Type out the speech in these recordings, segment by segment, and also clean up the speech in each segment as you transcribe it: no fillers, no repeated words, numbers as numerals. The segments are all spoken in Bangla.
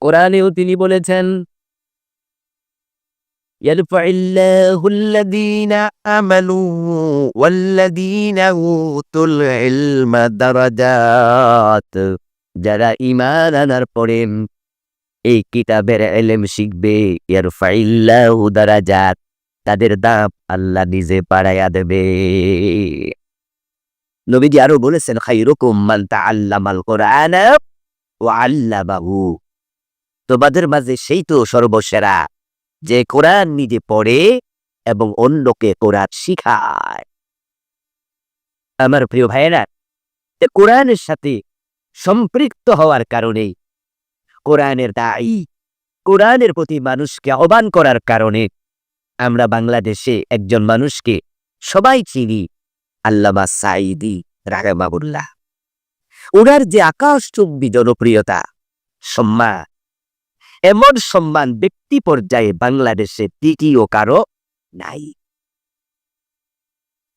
কোরআনেও তিনি বলেছেন, ইয়ারফাইল্লাহু আল্লাযীনা আমানু ওয়াল্লাযীনা উতুল ইলমা দারাজাত। যারা ঈমান আনার পরে এই কিতাবের ইলম শিখবে, ইয়ারফাইল্লাহু দারাজাত, তাদের দাম আল্লাহ নিজে বাড়াইয়া দেবে। নবীজি আরো বলেছেন, খায়রুকুম মান তাআল্লামাল কুরআনা ওয়া আল্লামাহু। তোমাদের মাঝে সেই তো সর্বসেরা যে কোরআন নিজে পড়ে এবং অন্যকে কোরআন শিখায়। আমার প্রিয় ভাইয়েরা, কোরআনের সাথে সম্পৃক্ত হওয়ার কারণে, কোরআনের দায়ী, কোরআনের প্রতি মানুষকে আহ্বান করার কারণে আমরা বাংলাদেশে একজন মানুষকে সবাই চিনি, আল্লামা সাঈদী রাহিমাহুল্লাহ। ওনার যে আকাশচুম্বী জনপ্রিয়তা, সম্মান, এমন সম্মান ব্যক্তি পর্যায়ে বাংলাদেশে দ্বিতীয় কারো নাই।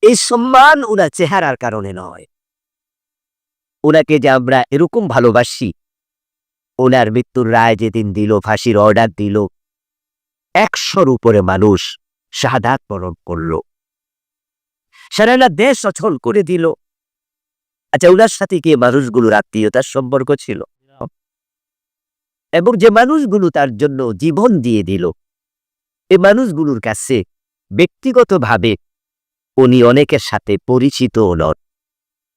এই সম্মান ওনার চেহারার কারণে নয়। ওনাকে যে আমরা এরকম ভালোবাসি, ওনার মৃত্যুর রায় যেদিন দিল, ফাঁসির অর্ডার দিল, 100-র উপরে মানুষ শাহাদাত বরণ করল, সারা দেশ অচল করে দিল। আচ্ছা, ওনার সাথে কি মানুষগুলোর আত্মীয়তার সম্পর্ক ছিল? এবং যে মানুষগুলো তার জন্য জীবন দিয়ে দিল, এই মানুষগুলোর কাছে ব্যক্তিগতভাবে উনি অনেকের সাথে পরিচিত নন,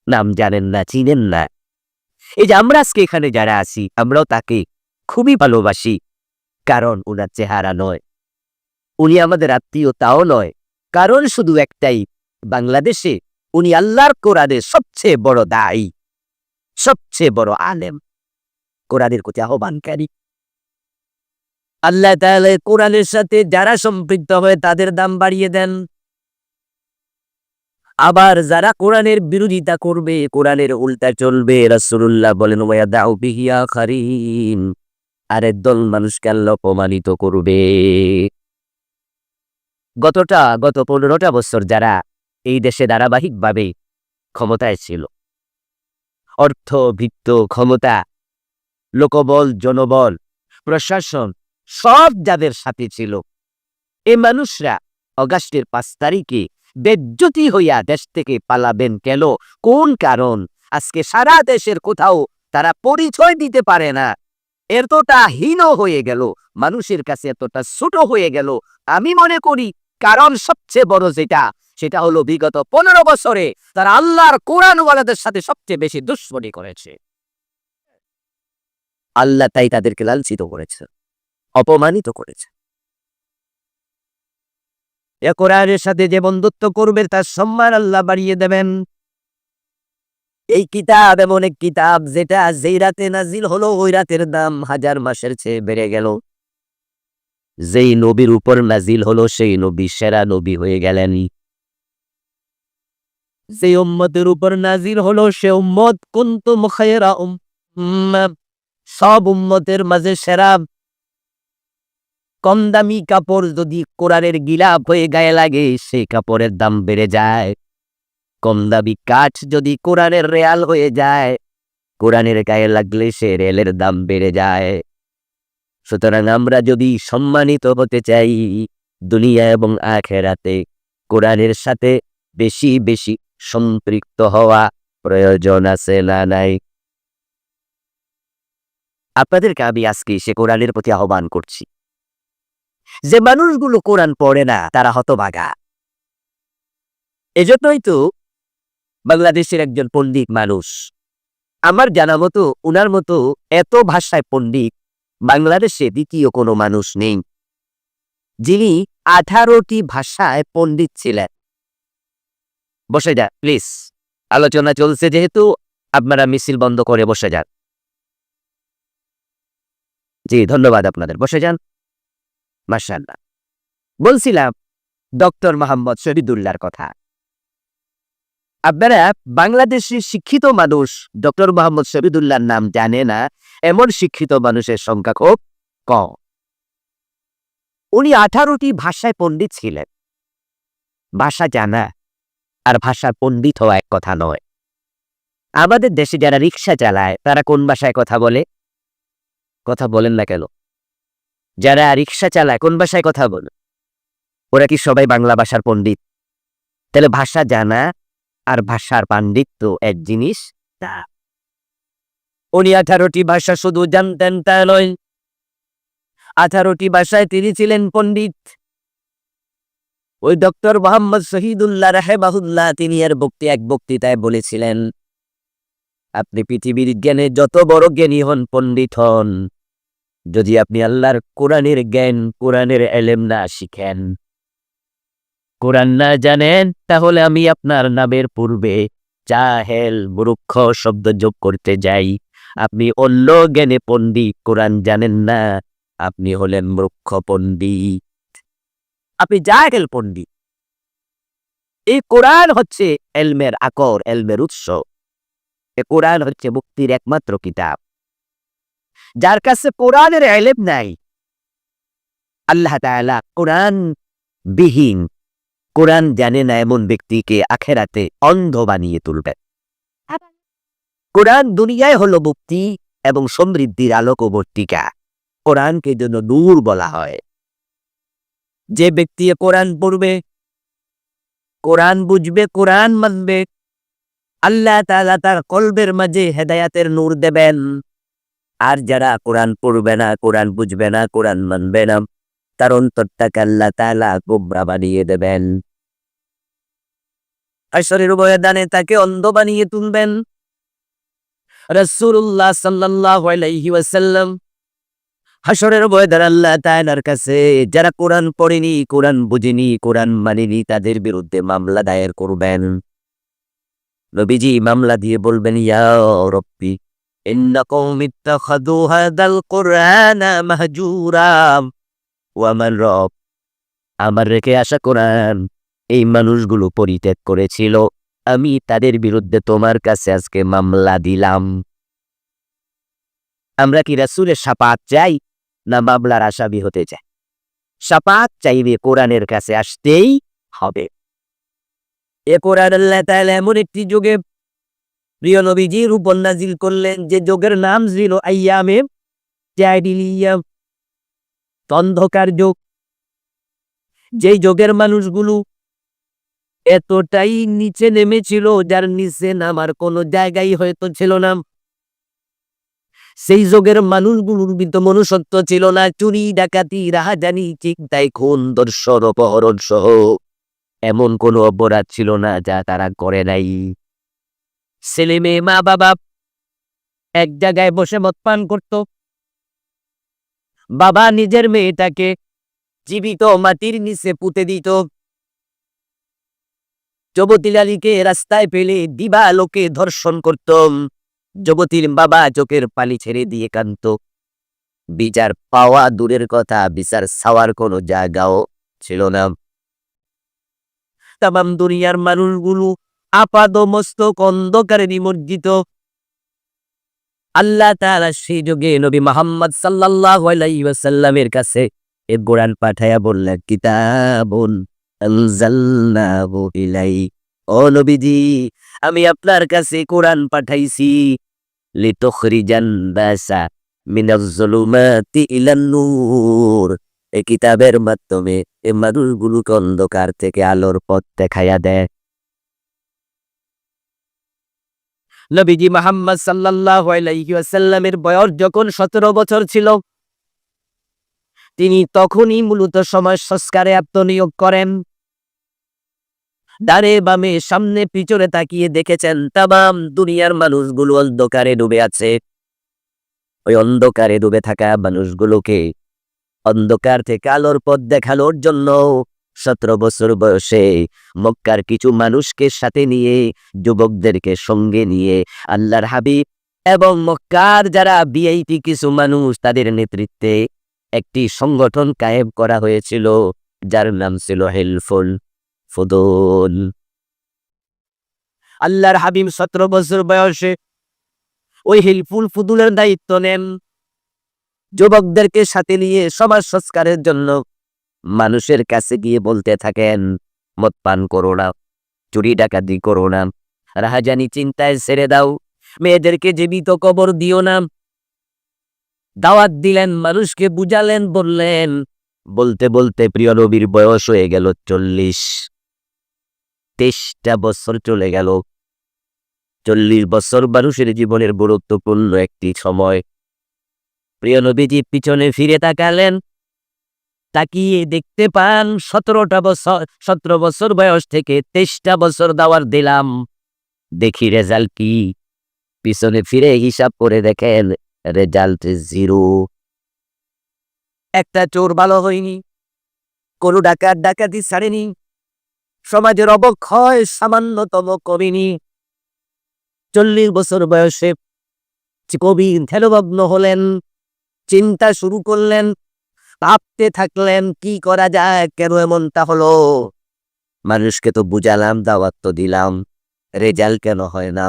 নাম জানেন না, চিনেন না। এই যে আমরা আজকে এখানে যারা আছি, আমরাও তাকে খুবই ভালোবাসি, কারণ ওনার চেহারা নয়, উনি আমাদের আত্মীয়তাও নয়, কারণ শুধু একটাই, বাংলাদেশে উনি আল্লাহর কোরআনের সবচেয়ে বড় দায়ী, সবচেয়ে বড় আলেম, কোরআনের প্রতি আহ্বানকারী। আল্লাহ তাআলা কোরআনের সাথে যারা সম্পৃক্ত হয় তাদের দাম বাড়িয়ে দেন। আবার যারা কোরআনের বিরোধিতা করবে, কোরআনের উল্টা চলবে, রাসূলুল্লাহ বলেন, ওয়ায়াদাউ বিহি আখারিন, আরেক দল মানুষকে আল্লাহ অপমানিত করবে। গত 15টা বছর যারা এই দেশে ধারাবাহিকভাবে ক্ষমতায় ছিল, অর্থ, ভিত্ত, ক্ষমতা, লোকবল, জনবল, প্রশাসন, সব যাদের সাথে ছিল, এই মানুষরা অগাস্টের 5 তারিখে বেজ্জতি হইয়া দেশ থেকে পালাবেন কেন? কোন কারণ? আজকে সারা দেশের কোথাও তারা পরিচয় দিতে পারে না, এতটা হীন হয়ে গেল, মানুষের কাছে এতটা ছোট হয়ে গেল। আমি মনে করি কারণ সবচেয়ে বড় যেটা, সেটা হলো বিগত 15 বছরে তারা আল্লাহর কোরআনওয়ালাদের সাথে সবচেয়ে বেশি দুশ্মনী করেছে। আল্লাহ তাই তাদেরকে লাঞ্ছিত করেছে, অপমানিত করেছে। এ কোরআনের সাথে যে বন্ধুত্ব করবে তার সম্মান আল্লাহ বাড়িয়ে দেবেন। এই কিতাব এমন এক কিতাব যেটা যেই রাতে নাজিল হলো, ওই রাতের দাম 1000 মাসের চেয়ে বেড়ে গেল। যেই নবীর উপর নাজিল হলো, সেই নবী সেরা নবী হয়ে গেলেন। যে উম্মতের উপর নাজিল হলো, সে উম্মত কুনতুম খায়রা উম্মাহ, সব উম্মতের মাঝে সেরা। কম দামি কাপড় যদি কোরআনের গিলাফ হয়ে গায়ে লাগে, সেই কাপড়ের দাম বেড়ে যায়। কম দামি কাঠ যদি কোরআনের রেয়াল হয়ে যায়, কোরআনের গায়ে লাগলে সে রেলের দাম বেড়ে যায়। সুতরাং আমরা যদি সম্মানিত হতে চাই দুনিয়া এবং আখিরাতে, কোরআনের সাথে বেশি বেশি সম্পৃক্ত হওয়া প্রয়োজন আছে না নাই? আপনাদেরকে আমি আজকে সে কোরআনের প্রতি আহ্বান করছি। যে মানুষগুলো কোরআন পড়ে না তারা হতভাগা। এজন্যই তো বাংলাদেশের একজন পণ্ডিত মানুষ, আমার জানা মতো উনার মতো এত ভাষায় পণ্ডিত বাংলাদেশে দ্বিতীয় কোনো মানুষ নেই, যিনি 18টি ভাষায় পণ্ডিত ছিলেন। বসে যান প্লিজ, আলোচনা চলছে যেহেতু, আপনারা মিছিল বন্ধ করে বসে যান। জি, ধন্যবাদ আপনাদের, বসে যান। মাশাআল্লাহ। বলছিলাম ডক্টর মোহাম্মদ শহীদুল্লাহর কথা। আপনারা বাংলাদেশের শিক্ষিত মানুষ ডক্টর মোহাম্মদ শহীদুল্লাহর নাম জানে না, এমন শিক্ষিত মানুষের সংখ্যা খুব কম। উনি 18টি ভাষায় পণ্ডিত ছিলেন। ভাষা জানা আর ভাষার পণ্ডিত হওয়া এক কথা নয়। আমাদের দেশে যারা রিক্সা চালায় তারা কোন ভাষায় কথা বলে? কথা বলেন না কেন? যারা রিক্সা চালায় কোন ভাষায় কথা বলে? ওরা কি সবাই বাংলা ভাষার পণ্ডিত? তাহলে ভাষা জানা আর ভাষার পাণ্ডিত্য এক জিনিস না। উনি 18টি ভাষা শুধু জানতেন তা নয়, 18টি ভাষায় তিনি ছিলেন পণ্ডিত। ওই ডক্টর মোহাম্মদ শহীদুল্লাহ রাহেমাহুল্লাহ তিনি এর এক বক্তৃতায় বলেছিলেন, আপনি পৃথিবীর জ্ঞানে যত বড় জ্ঞানী হন, পণ্ডিত হন, যদি আপনি আল্লাহর কোরআনের জ্ঞান, কোরআনের এলেম না শিখেন, কোরআন না জানেন, তাহলে আমি আপনার নামের পূর্বে জাহেল, মূর্খ শব্দ যোগ করতে যাই। আপনি অন্য জ্ঞানে পণ্ডিত, কোরআন জানেন না, আপনি হলেন মূর্খ পণ্ডিত, আপনি জাহেল পণ্ডিত। এই কোরআন হচ্ছে এলমের আকর, এলমের উৎস। এই কোরআন হচ্ছে মুক্তির একমাত্র কিতাব। যার কাছে কোরআনের এলেম নাই, আল্লাহ তাআলা কোরআন বিহীন, কোরআন জানে না এমন ব্যক্তিকে আখেরাতে অন্ধ বানিয়ে তুলবেন। কোরআন দুনিয়ায় হলো মুক্তি এবং সমৃদ্ধির আলোকবর্তিকা। কোরআনকে জন্য নূর বলা হয়। যে ব্যক্তি কোরআন পড়বে, কোরআন বুঝবে, কোরআন মানবে, আল্লাহ তাআলা তার কলবের মাঝে হেদায়াতের নূর দেবেন। আর যারা কোরআন পড়বে না, কোরআন বুঝবে না, কোরআন মানবে না, তার অন্তরটাকে আল্লাহ তাআলা গোমরা বানিয়ে দেবেন। হাশরের ময়দানে তাকে অন্ধ বানিয়ে তুলবেন। রাসূলুল্লাহ সাল্লাল্লাহু আলাইহি ওয়াসাল্লাম হাশরের ময়দানে আল্লাহ তাআলার কাছে যারা কোরআন পড়েনি, কোরআন বুঝেনি, কোরআন মানেনি, তাদের বিরুদ্ধে মামলা দায়ের করবেন। নবীজি মামলা দিয়ে বলবেন, ইয়া রাব্বি ইন্না কওমি ইত্তাখাযু হাযাল কুরআনা মাহজুরা। ও আমার রব, আমার রেখে আসা কোরআন এই মানুষগুলো পরিত্যাগ করেছিল, আমি তাদের বিরুদ্ধে তোমার কাছে আজকে মামলা দিলাম। আমরা কি রাসূলের শাফাত চাই না মামলার আসামি হতে চাই? শাফাত চাইবে, কোরআনের কাছে আসতেই হবে। এ কোরআন আল্লাহ তাআলা এমন একটি যুগে প্রিয় নবীজির উপর নাজিল করলেন যে যুগের নাম ছিল আইয়ামে জাহিলিয়া, অন্ধকার যুগ। যেই যুগের মানুষগুলো এতটাই নিচে নেমেছিল, যার নিচে নামার কোনো জায়গায় হয়তো ছিল না। সেই যুগের মানুষগুলোর ভিতর মনুষ্যত্ব ছিল না। চুরি, ডাকাতি, রাহাজানি, চিন্তায়, খুন, ধর্ষণ, অপহরণ সহ এমন কোনো অপরাধ ছিল না যা তারা করে নাই। ছেলে মেয়ে, মা বাবা এক জায়গায় বসে মদ পান করত। বাবা নিজের মেয়েটাকে জীবিত মাটির নিচে পুঁতে দিত। যুবতী লালীকে রাস্তায় পেলে দিবালোকে ধর্ষণ করত। যুবতীর বাবা চোখের পানি ছেড়ে দিয়ে কাঁদত। বিচার পাওয়া দূরের কথা, বিচার চাওয়ার কোনো জায়গাও ছিল না। তামাম দুনিয়ার মানুষগুলো আপাদমস্তক অন্ধকারে নিমজ্জিত। আল্লাহ তাআলা সেই যুগে নবী মুহাম্মদ সাল্লাল্লাহু আলাইহি ওয়াসাল্লামের কাছে এ কোরআন পাঠায়া বললেন, কিতাবুন আনজালনাহু ইলাইহি, ও নবীজি আমি আপনার কাছে কোরআন পাঠাইছি, লিতুখরিজান নাসা মিনাজ যুলুমাতি ইলান নূর। এই কিতাবের মাধ্যমে এই মানুষগুলোকে অন্ধকার থেকে আলোর পথ দেখাইয়া দেয়। নবীজি মুহাম্মদ সাল্লাল্লাহু আলাইহি ওয়াসাল্লামের বয়স যখন 17 বছর ছিল, তিনি তখনই মূলত সমাজ সংস্কারে আত্মনিয়োগ করেন। ডানে বামে সামনে পিছনে তাকিয়ে দেখেছেন তামাম দুনিয়ার মানুষগুলো অন্ধকারে ডুবে আছে। ওই অন্ধকারে ডুবে থাকা মানুষগুলোকে অন্ধকার থেকে আলোর পথ দেখানোর জন্য 17 বছর বয়সে মক্কার কিছু মানুষকে সাথে নিয়ে, যুবকদেরকে সঙ্গে নিয়ে আল্লাহর হাবিব এবং মক্কার যারা ভিআইপি কিছু মানুষ, তাদের নেতৃত্বে একটি সংগঠন কায়েম করা হয়েছিল, যার নাম ছিল হিলফুল ফুদুল। আল্লাহর হাবিব 17 বছর বয়সে ওই হিলফুল ফুদুলের দায়িত্ব নেন। যুবকদেরকে সাথে নিয়ে সমাজ সংস্কারের জন্য মানুষের কাছে গিয়ে বলতে থাকেন, মদ পান করো না, চুরি ডাকাতি করো না, রাহাজানি চিন্তায় ছেড়ে দাও, মেয়েদেরকে জীবিত কবর দিও না। দাওয়াত দিলেন, মানুষকে বুঝালেন, বললেন। বলতে বলতে প্রিয় নবীর বয়স হয়ে গেল 40। 23টা বছর চলে গেল। 40 বছর মানুষের জীবনের গুরুত্বপূর্ণ একটি সময়। প্রিয় নবীজি পিছনে ফিরে তাকালেন, তাকিয়ে দেখতে পান 17 বছর বয়স থেকে 23টা বছর দাওয়াত দিলাম, দেখি রেজাল্ট কি। পিছনে ফিরে হিসাব করে দেখেন রেজাল্ট 0। একটা চোর ভালো হয়নি, কোনো ডাকাত ডাকাতি ছাড়েনি, সমাজের অবক্ষয় সামান্যতম কমেনি। 40 বছর বয়সে কবি ধ্যানমগ্ন হলেন, চিন্তা শুরু করলেন, ভাবতে থাকলেন কি করা যায়, কেন এমনটা হলো। মানুষকে তো বুঝালাম, দাওয়াত তো দিলাম, রেজাল্ট কেন হয় না।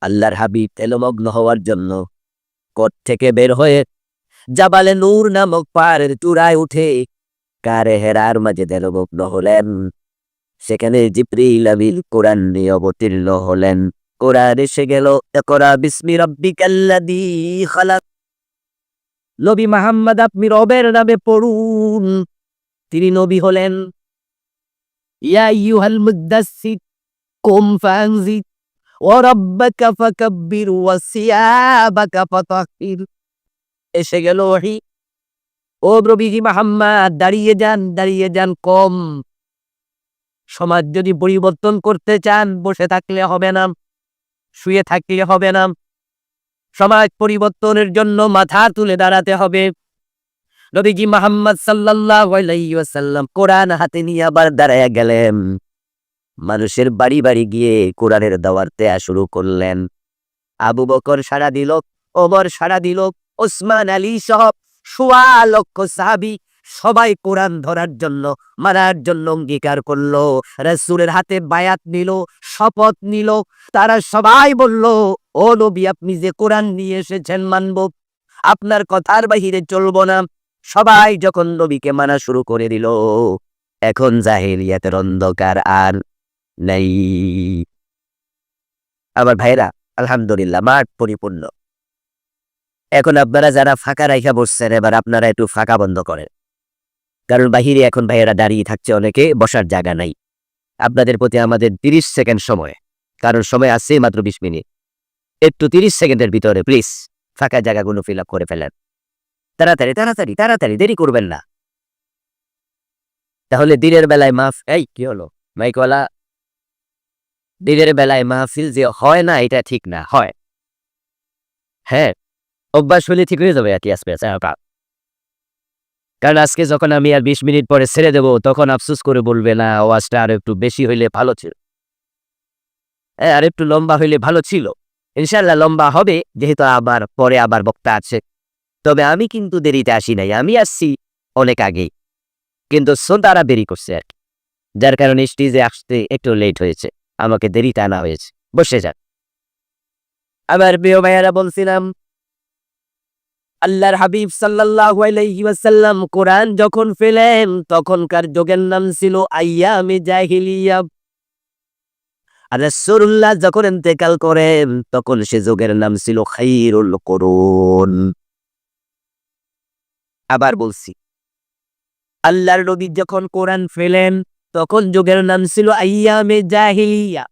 আল্লাহর হাবিব ধ্যানমগ্ন হওয়ার জন্য কোট থেকে বের হয়ে জাবালে নূর নামক পাহাড়ের চূড়ায় উঠে কারে হেরার মাঝে ধ্যানমগ্ন হলেন। সেখানে জিবরিল আমিন কোরআন নিয়ে অবতীর্ণ হলেন। কোরআন এসে গেল, ইকরা বিসমি রাব্বিকাল্লাযী খালাক। নবী মুহাম্মদ আপনি রবের নামে পড়ুন। তিনি নবী হলেন। ইয়া আইয়ুহাল মুদ্দাসসির কুম ফানজির ওয়া রাব্বাকা ফাকাব্বির ওয়া সিয়াবাকা ফাতাহহির। এসে গেল ওহী। ও নবীজি মুহাম্মদ দাঁড়িয়ে যান কম। সমাজ যদি পরিবর্তন করতে চান বসে থাকলে হবে না, শুয়ে থাকলে হবে না। সমাজ পরিবর্তনের জন্য মাথা তুলে দাঁড়াতে হবে। নবীজি মুহাম্মদ সাল্লাল্লাহু আলাইহি ওয়াসাল্লাম কোরআন হাতে নিয়ে আবার দাঁড়ায়া গেলেন। মানুষের বাড়ি বাড়ি গিয়ে কোরআনের দাওয়াত দেয়া শুরু করলেন। আবু বকর সাড়া দিল, ওমর সাড়া দিল, ওসমান আলী সহ ১.৫ লক্ষ সাহাবী সবাই কোরআন ধরার জন্য, মানার জন্য অঙ্গীকার করলো। রাসূলের হাতে বায়াত নিল, শপথ নিল। তারা সবাই বলল, ও নবী আপনি যে কোরআন নিয়ে এসেছেন মানব, আপনার কথার বাহিরে চলবো না। সবাই যখন নবীকে মানা শুরু করে দিল, এখন জাহেলিয়াতের অন্ধকার আর নাই। আমার ভাইরা, আলহামদুলিল্লাহ মাঠ পরিপূর্ণ। এখন আপনারা যারা ফাঁকা রাইখা বসছেন, এবার আপনারা একটু ফাঁকা বন্ধ করেন, কারণ বাহিরে এখন ভাইয়েরা দাঁড়িয়ে থাকছে, অনেকে বসার জায়গা নাই। আপনাদের প্রতি আমাদের 30 সেকেন্ড সময়, কারণ সময় আছে মাত্র 20 মিনিট। একটু 30 সেকেন্ডের ভিতরে প্লিজ ফাঁকা জায়গাগুলো ফিল আপ করে ফেলেন। তাড়াতাড়ি তাড়াতাড়ি তাড়াতাড়ি, দেরি করবেন না। তাহলে দিনের বেলায় এই কি হলো মাইকওয়ালা, দিনের বেলায় মাহফিল যে হয় না এটা ঠিক না, হয়। হ্যাঁ, অভ্যাস হলে ঠিক হয়ে যাবে আর কি আসবে। কারণ আজকে যখন আমি আর 20 মিনিট পরে ছেড়ে দেব, তখন আফসোস করে বলবে না ওয়াজটা আর একটু বেশি হইলে ভালো ছিল, আর একটু লম্বা হইলে ভালো ছিল। ইনশাআল্লাহ লম্বা হবে, যেহেতু আবার পরে আবার বক্তা আছে। তবে আমি কিন্তু দেরিতে আসি নাই, আমি আসছি অনেক আগেই, কিন্তু শ্রোতারা দেরি করছে আর কি। যার কারণে স্টেজে আসতে একটু লেট হয়েছে, আমাকে দেরিতে আনা হয়েছে। বসে যান। আবার প্রিয় ভাইয়ারা, বলছিলাম আল্লাহর হাবিব সাল্লাল্লাহু আলাইহি ওয়াসাল্লাম কোরআন যখন পেলেন, তখনকার যুগের নাম ছিল আইয়ামে জাহিলিয়া। আর রাসূলুল্লাহ যখন ইন্তেকাল করেন, তখন সে যুগের নাম ছিল খায়রুল কুরুন। আবার বলছি, আল্লাহর নবী যখন কোরআন পেলেন, তখন যুগের নাম ছিল আইয়ামে জাহিলিয়া।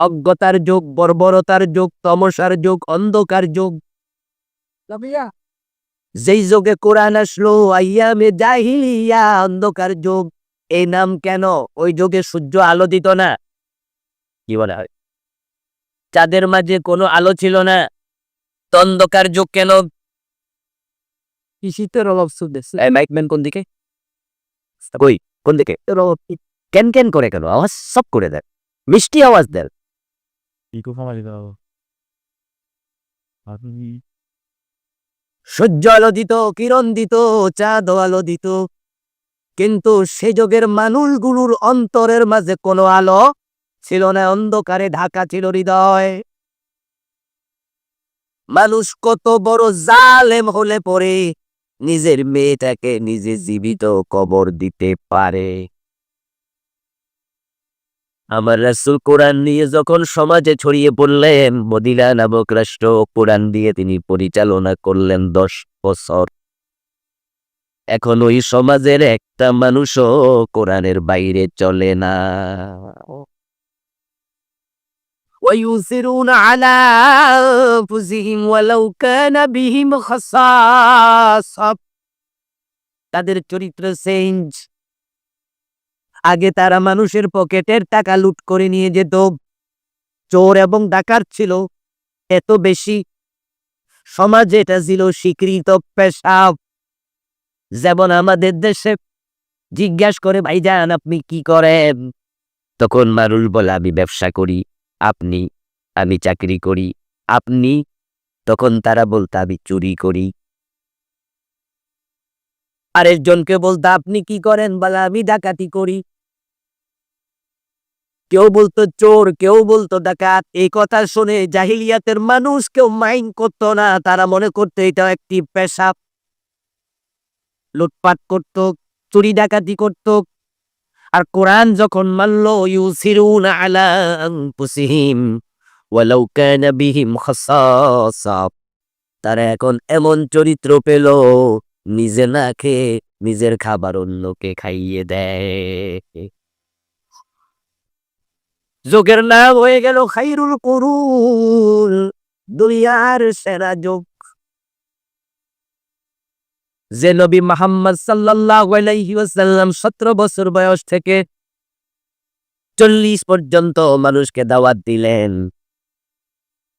অজ্ঞতার যুগ, বর্বরতার যুগ, তমসার যুগ, অন্ধকার যুগ। যেই যুগে কোরআন আসলো আইয়ামে জাহিলিয়া, অন্ধকার যুগ। এই নাম কেন? ওই যুগে সূর্য আলো দিত না, কি বলা হয়, চাঁদের মাঝে কোনো আলো ছিল না। অন্ধকার যুগ কেন? শীতের অভাব শুনতেছে। মাইকম্যান কোন দিকে? কই, কোন দিকে? কেন কেন করে কেন? আওয়াজ সব করে দেয়, মিষ্টি আওয়াজ দেয়। সূর্য আলো দিত, কিরণ দিত, চাঁদ আলো দিত, কিন্তু সে যুগের মানুষগুলোর অন্তরের মাঝে কোনো আলো ছিল না, অন্ধকারে ঢাকা ছিল হৃদয়। মানুষ কত বড় জালেম হলে পরে নিজের মেয়েটাকে নিজে জীবিত কবর দিতে পারে। আমার রাসূল কোরআন নিয়ে যখন সমাজে ছড়িয়ে পড়লেন, মদিনা নামক রাষ্ট্র কোরআন দিয়ে তিনি পরিচালনা করলেন 10 বছর। এখন ওই সমাজের একটা মানুষও কোরআনের বাইরে চলে না। ويؤثرون على أنفسهم ولو كان بهم خصاصة। তাদের চরিত্র চেঞ্জ। আগে তারা মানুষের পকেটের টাকা লুট করে নিয়ে যেত, চোর এবং ডাকাত ছিল এত বেশি, সমাজে এটা ছিল স্বীকৃত পেশা। যেমন আমাদের দেশে জিজ্ঞাসা করে, ভাইজান আপনি কি করেন? তখন মানুষ বলে, আমি ব্যবসা করি। আপনি? আমি চাকরি করি। আপনি? তখন তারা বলতো, আমি চুরি করি। আরেকজনকে বলতো, আপনি কি করেন? বলে, আমি ডাকাতি করি। কেউ বলতো চোর, কেউ বলতো ডাকাত। এই কথা শুনে জাহিলিয়াতের মানুষ কেউ মাইন্ড করতো না, তারা মনে করতো এটা একটি পেশা। লুটপাট করত, চুরি ডাকাতি করত। আর কোরআন যখন মানল, ইউসিরুনা আলা আনফুসিহিম ওয়ালাউ কানা বিহিম খাসাসা, তারা এখন এমন চরিত্র পেল, নিজে না খেয়ে নিজের খাবার অন্যকে খাইয়ে দেয়। যুগের নাম হয়ে গেল খাইরুল কুরুন, দুনিয়ার সেরা যুগ। যে নবী মুহাম্মদ সাল্লাল্লাহু আলাইহি ওয়াসাল্লাম 17 বছর বয়স থেকে 40 পর্যন্ত মানুষকে দাওয়াত দিলেন,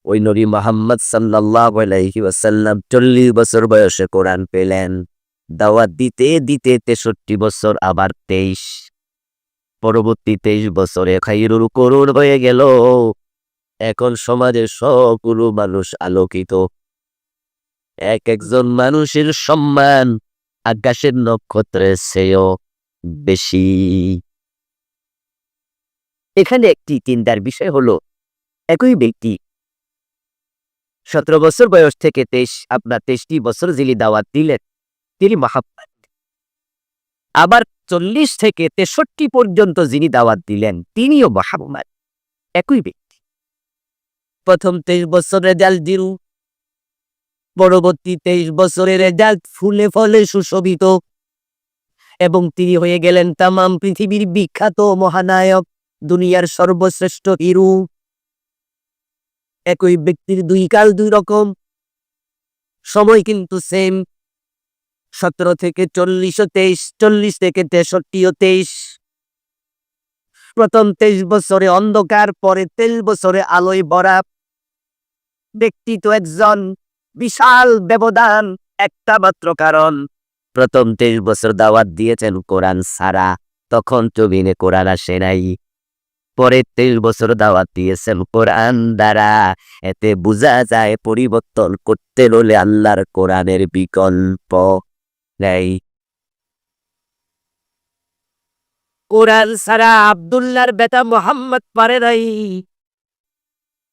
ওই নবী মুহাম্মদ সাল্লাল্লাহু আলাইহি ওয়াসাল্লাম 40 বছর বয়সে কোরআন পেলেন। দাওয়াত দিতে দিতে 63 বছর, আবার 23, পরবর্তী 23 বছরে খাইরুল কুরুন হয়ে গেল। এখন সমাজের সবগুলো মানুষ আলোকিত। এক একজন মানুষের সম্মান আকাশের নক্ষত্রের চেয়েও বেশি। এখানে একটি চিন্তার বিষয় হলো, একই ব্যক্তি 17 বছর বয়স থেকে 23টি বছর যিনি দাওয়াত দিলেন তিনি মুহাম্মদ, আবার 40 থেকে 63 পর্যন্ত যিনি দাওয়াত দিলেন তিনিও মুহাম্মদ, একই ব্যক্তি। প্রথম 23 বছর রেজাল্ট জিরো, পরবর্তী 23 বছরের রেজাল্ট ফুলে ফলে সুশোভিত, এবং তিনি হয়ে গেলেন তামাম পৃথিবীর বিখ্যাত মহানায়ক, দুনিয়ার সর্বশ্রেষ্ঠ হিরো। একই ব্যক্তির দুই কাল দুই রকম, সময় কিন্তু সেম। 17 থেকে 40 ও 23, 40 থেকে 63 ও 23। প্রথম 23 বছরে অন্ধকার, পরে 23 বছরে আলোয় ভরা। ব্যক্তি তো একজন, বিশাল ব্যবধান, একটা মাত্র কারণ প্রথম 23 বছর দাওয়াত দিয়েছেন কোরআন ছাড়া, তখন জমিনে কোরআন আসে নাই। পরে 23 বছর দাওয়াত দিয়েছেন কোরআন দ্বারা। এতে বোঝা যায় পরিবর্তন করতে হলে আল্লাহর কোরআনের বিকল্প নেই। কোরআন ছাড়া আব্দুল্লাহর বেটা মুহাম্মদ পারে নাই।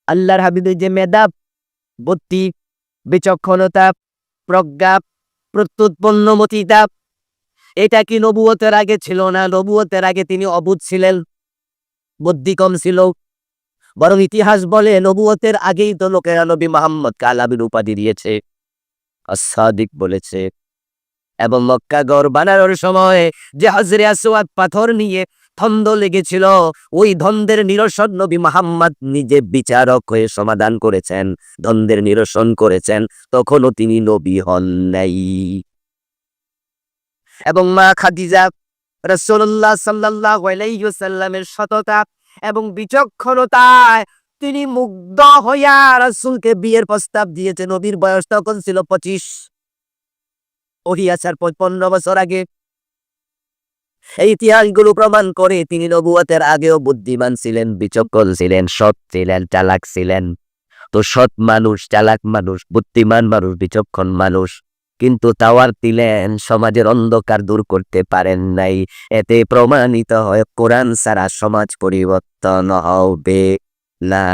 আল্লাহর হাবিবের যে মেধা, বুদ্ধি, বিচক্ষণতা, প্রজ্ঞা, প্রত্যুৎপন্নমতিতা, এটা কি নবুয়তের আগে ছিল না? নবুয়তের আগে তিনি অবুঝ ছিলেন, বুদ্ধি কম ছিল। বরং ইতিহাস বলে নবুয়তের আগেই তো লোকেরা নবী মুহাম্মদকে আলামিন উপাধি দিয়েছে, as-সাদিক বলেছে। এবং মক্কা গড় বানানোর সময় যে হাজরে আসওয়াদ পাথর নিয়ে দ্বন্দ্ব লেগেছিল, ওই দ্বন্দ্বের নিরসন নবী মুহাম্মদ নিজে বিচারক হয়ে সমাধান করেছেন, দ্বন্দ্বের নিরসন করেছেন। তখনও তিনি নবী হন নাই। এবং মা খাদিজা রাসূলুল্লাহ সাল্লাল্লাহু আলাইহি ওয়াসাল্লামের সততা এবং বিচক্ষণতায় তিনি মুগ্ধ হইয়া রাসূলকে বিয়ের প্রস্তাব দিয়েছেন। নবীর বয়স তখন ছিল 25, ওহী আসার 55 বছর আগে। এই ইতিহাসগুলো প্রমাণ করে তিনি নবুয়তের আগেও বুদ্ধিমান ছিলেন, বিচক্ষণ ছিলেন, সৎ ছিলেন, চালাক ছিলেন। তো সৎ মানুষ, চালাক মানুষ, বুদ্ধিমান মানুষ, বিচক্ষণ মানুষ, কিন্তু দাওয়াত দিলেন, সমাজের অন্ধকার দূর করতে পারেন নাই। এতে প্রমাণিত হয় কোরআন ছাড়া সমাজ পরিবর্তন হবে না।